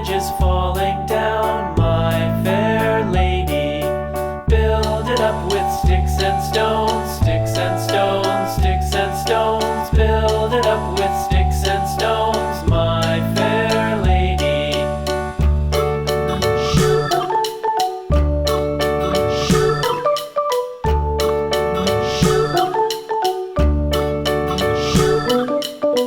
bridge is falling down, my fair lady. Build it up with sticks and stones, sticks and stones, sticks and stones. Build it up with sticks and stones, my fair lady.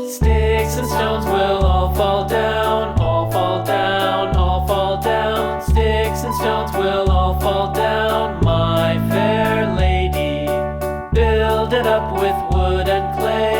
Sticks and stones will all fall down, all fall down, all fall down. Sticks and stones will all fall down, my fair lady. Build it up with wood and clay,